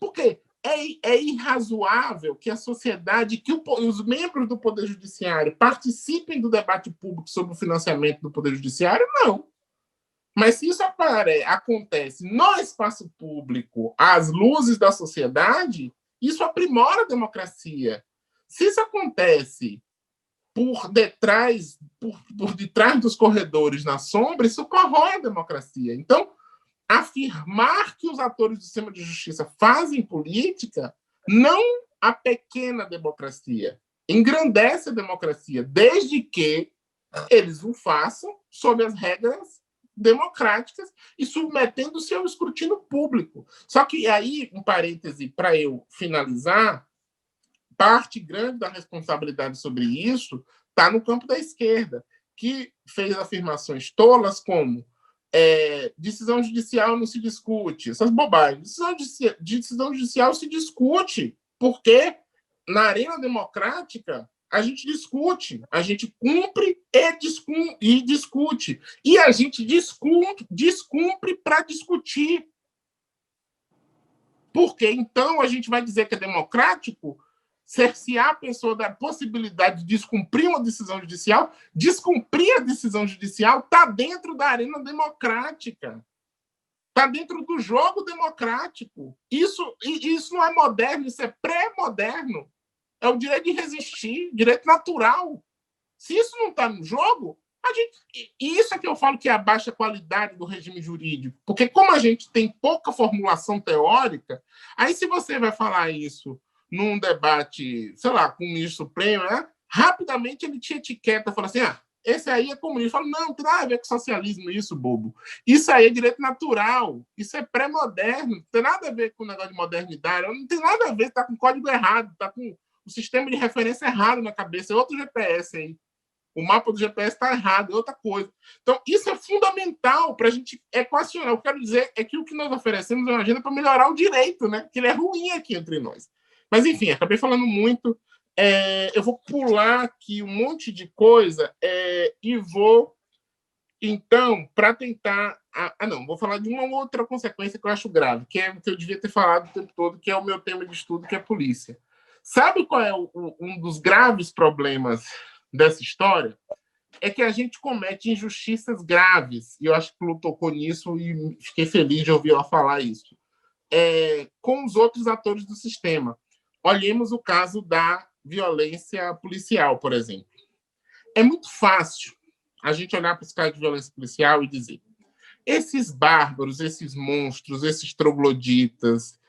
Por quê? É irrazoável que a sociedade, que os membros do Poder Judiciário participem do debate público sobre o financiamento do Poder Judiciário? Não. Mas se isso acontece no espaço público, às luzes da sociedade, isso aprimora a democracia. Se isso acontece por detrás dos corredores na sombra, isso corrói a democracia. Então, afirmar que os atores do sistema de justiça fazem política não a pequena democracia, engrandece a democracia, desde que eles o façam sob as regras democráticas e submetendo-se ao escrutínio público. Só que aí, um parêntese para eu finalizar, parte grande da responsabilidade sobre isso está no campo da esquerda, que fez afirmações tolas como decisão judicial não se discute, essas bobagens. Decisão judicial se discute, porque na arena democrática a gente discute, a gente cumpre e discute. E a gente descumpre para discutir. Porque então a gente vai dizer que é democrático cercear a pessoa da possibilidade de descumprir uma decisão judicial. Descumprir a decisão judicial está dentro da arena democrática. Está dentro do jogo democrático. Isso não é moderno, isso é pré-moderno. É o direito de resistir, direito natural. Se isso não está no jogo, e isso é que eu falo que é a baixa qualidade do regime jurídico. Porque como a gente tem pouca formulação teórica, aí se você vai falar isso num debate, sei lá, com o ministro Supremo, né? Rapidamente ele te etiqueta, fala assim, esse aí é comunista. Eu falo, não tem nada a ver com socialismo isso, bobo. Isso aí é direito natural, isso é pré-moderno, não tem nada a ver com o negócio de modernidade, não tem nada a ver, está com o código errado, está com o sistema de referência errado na cabeça, é outro GPS aí. O mapa do GPS está errado, é outra coisa. Então, isso é fundamental para a gente equacionar. O que eu quero dizer é que o que nós oferecemos é uma agenda para melhorar o direito, né? Que ele é ruim aqui entre nós. Mas, enfim, acabei falando muito. Eu vou pular aqui um monte de coisa e vou, então, para tentar... não, vou falar de uma outra consequência que eu acho grave, que é o que eu devia ter falado o tempo todo, que é o meu tema de estudo, que é a polícia. Sabe qual é um dos graves problemas dessa história? É que a gente comete injustiças graves, e eu acho que o Lu tocou nisso e fiquei feliz de ouvir ela falar isso, com os outros atores do sistema. Olhemos o caso da violência policial, por exemplo. É muito fácil a gente olhar para os casos de violência policial e dizer esses bárbaros, esses monstros, esses trogloditas,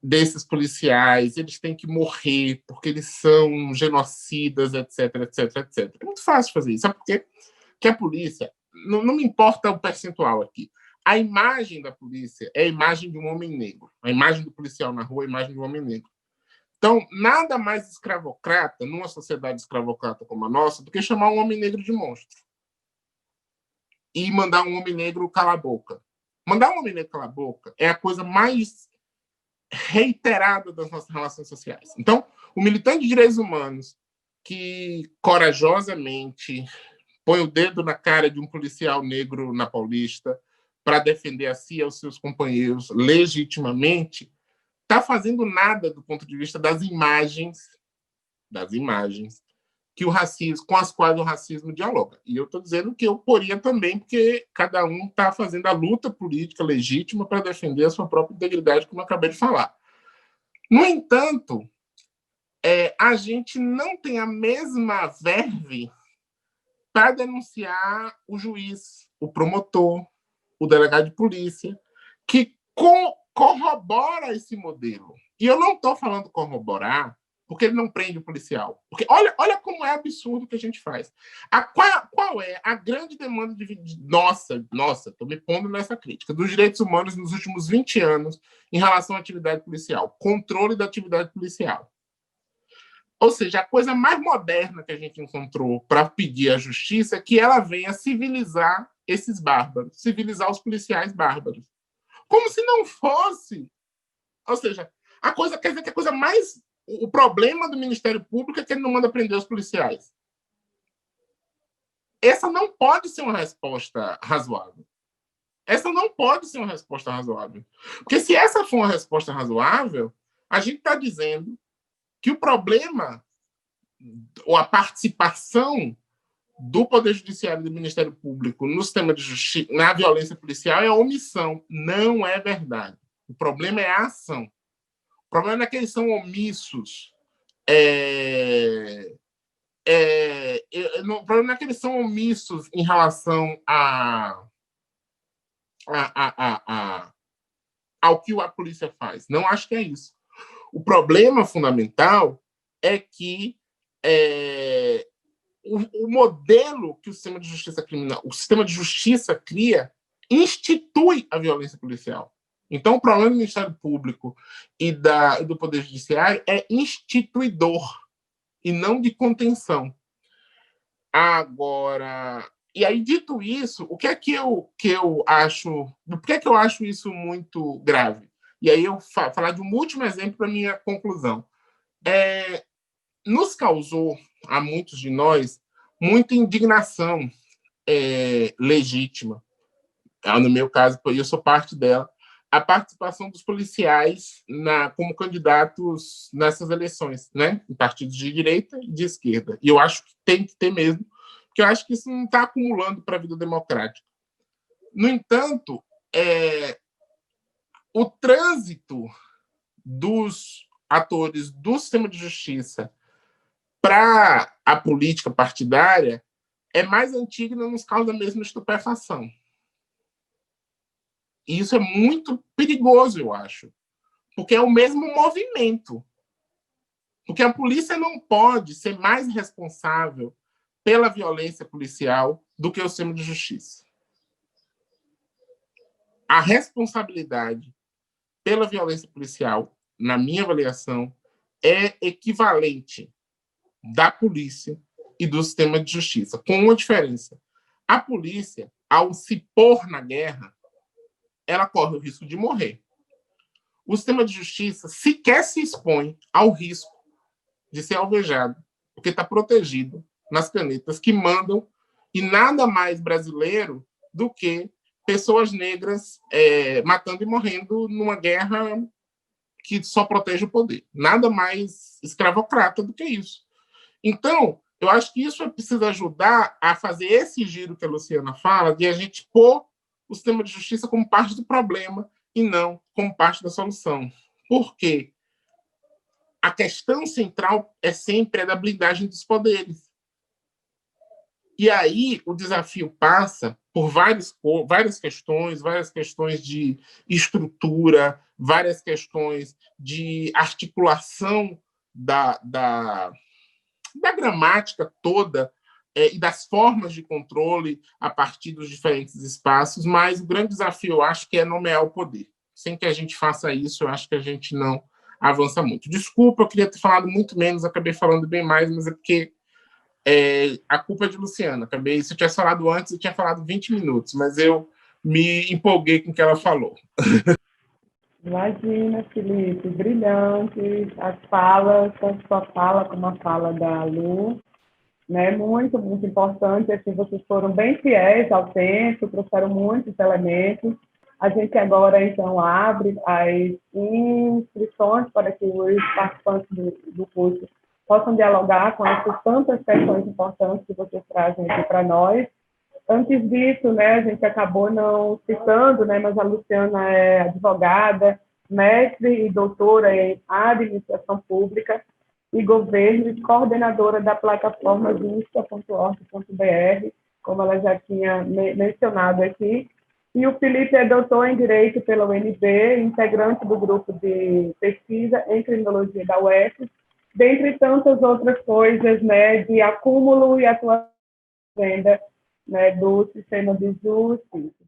desses policiais, eles têm que morrer porque eles são genocidas, etc, etc, etc. É muito fácil fazer isso. Sabe por quê? Porque a polícia, não me importa o percentual aqui, a imagem da polícia é a imagem de um homem negro. A imagem do policial na rua é a imagem de um homem negro. Então, nada mais escravocrata, numa sociedade escravocrata como a nossa, do que chamar um homem negro de monstro. E mandar um homem negro calar a boca. Mandar um homem negro calar a boca é a coisa mais reiterada das nossas relações sociais. Então, o militante de direitos humanos que corajosamente põe o dedo na cara de um policial negro na Paulista para defender a si e aos seus companheiros legitimamente, está fazendo nada do ponto de vista das imagens que o racismo, com as quais o racismo dialoga. E eu estou dizendo que eu poria também, porque cada um está fazendo a luta política legítima para defender a sua própria integridade, como eu acabei de falar. No entanto, a gente não tem a mesma verve para denunciar o juiz, o promotor, o delegado de polícia, que corrobora esse modelo. E eu não estou falando corroborar porque ele não prende o policial. Porque olha como é absurdo o que a gente faz. Qual é a grande demanda nossa, estou me pondo nessa crítica, dos direitos humanos nos últimos 20 anos em relação à atividade policial? Controle da atividade policial. Ou seja, a coisa mais moderna que a gente encontrou para pedir a justiça é que ela venha civilizar esses bárbaros, civilizar os policiais bárbaros. Como se não fosse. Ou seja, a coisa, quer dizer que a coisa mais. O problema do Ministério Público é que ele não manda prender os policiais. Essa não pode ser uma resposta razoável. Essa não pode ser uma resposta razoável. Porque se essa for uma resposta razoável, a gente está dizendo que o problema, ou a participação do Poder Judiciário e do Ministério Público no sistema de justiça, na violência policial, é a omissão. Não é verdade. O problema é a ação. O problema não é que eles são omissos. O problema não é que eles são omissos em relação ao que a polícia faz. Não acho que é isso. O problema fundamental é que o modelo que o sistema de justiça criminal, o sistema de justiça cria, institui a violência policial. Então, o problema do Ministério Público e do Poder Judiciário é instituidor e não de contenção. Agora, e aí, dito isso, o que é que eu acho... Por que é que eu acho isso muito grave? E aí eu falar de um último exemplo para minha conclusão. Nos causou, a muitos de nós, muita indignação legítima. No meu caso, eu sou parte dela, a participação dos policiais como candidatos nessas eleições, né? Em partidos de direita e de esquerda. E eu acho que tem que ter mesmo, porque eu acho que isso não está acumulando para a vida democrática. No entanto, o trânsito dos atores do sistema de justiça para a política partidária é mais antigo e não nos causa a mesma estupefação. E isso é muito perigoso, eu acho, porque é o mesmo movimento. Porque a polícia não pode ser mais responsável pela violência policial do que o sistema de justiça. A responsabilidade pela violência policial, na minha avaliação, é equivalente da polícia e do sistema de justiça, com uma diferença. A polícia, ao se pôr na guerra, ela corre o risco de morrer. O sistema de justiça sequer se expõe ao risco de ser alvejado, porque está protegido nas canetas que mandam, e nada mais brasileiro do que pessoas negras matando e morrendo numa guerra que só protege o poder. Nada mais escravocrata do que isso. Então, eu acho que isso precisa ajudar a fazer esse giro que a Luciana fala, de a gente pôr o sistema de justiça como parte do problema e não como parte da solução. Por quê? A questão central é sempre a da blindagem dos poderes. E aí o desafio passa por várias questões de estrutura, várias questões de articulação da gramática toda e das formas de controle a partir dos diferentes espaços, mas o grande desafio, eu acho, que é nomear o poder. Sem que a gente faça isso, eu acho que a gente não avança muito. Desculpa, eu queria ter falado muito menos, acabei falando bem mais, mas é porque a culpa é de Luciana. Se eu tivesse falado antes, eu tinha falado 20 minutos, mas eu me empolguei com o que ela falou. Imagina, Felipe, brilhante, as falas, tanto sua fala como a fala da Lu, né? Muito, muito importante, assim, vocês foram bem fiéis ao tempo, trouxeram muitos elementos. A gente agora, então, abre as inscrições para que os participantes do curso possam dialogar com essas tantas questões importantes que vocês trazem aqui para nós. Antes disso, né, a gente acabou não citando, né, mas a Luciana é advogada, mestre e doutora em administração pública e governo e coordenadora da plataforma justa.org.br, como ela já tinha mencionado aqui. E o Felipe é doutor em Direito pela UNB, integrante do grupo de pesquisa em criminologia da UF, dentre tantas outras coisas, né, de acúmulo e atuação, né, do sistema de justiça.